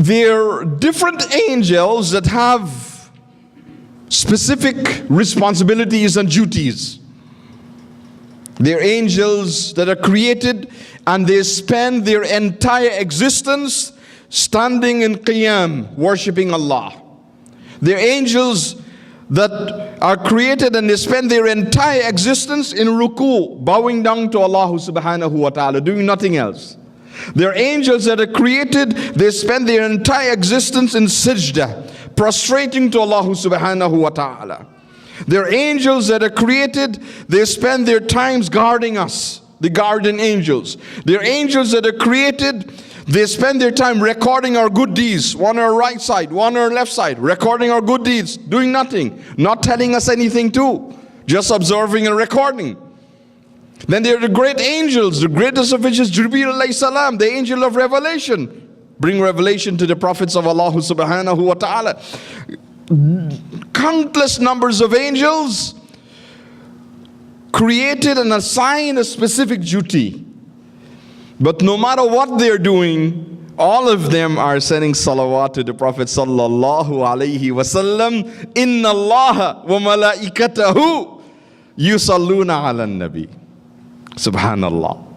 They're different angels that have specific responsibilities and duties. They're angels that are created and they spend their entire existence standing in qiyam, worshipping Allah. They're angels that are created and they spend their entire existence in ruku, bowing down to Allah subhanahu wa ta'ala, doing nothing else. They're angels that are created, they spend their entire existence in sajda, prostrating to Allah subhanahu wa ta'ala. They're angels that are created, they spend their times guarding us, the guardian angels. They're angels that are created, they spend their time recording our good deeds, one on our right side, one on our left side, recording our good deeds, doing nothing, not telling us anything too, just observing and recording. Then there are the great angels, the greatest of which is Jibreel alayhi salam, the angel of revelation, bring revelation to the prophets of Allah subhanahu wa ta'ala. Countless numbers of angels created and assigned a specific duty. But no matter what they're doing, all of them are sending salawat to the Prophet sallallahu alaihi wasallam. Inna Allah wa malaikatahu yusalluna ala nabi. Subhanallah.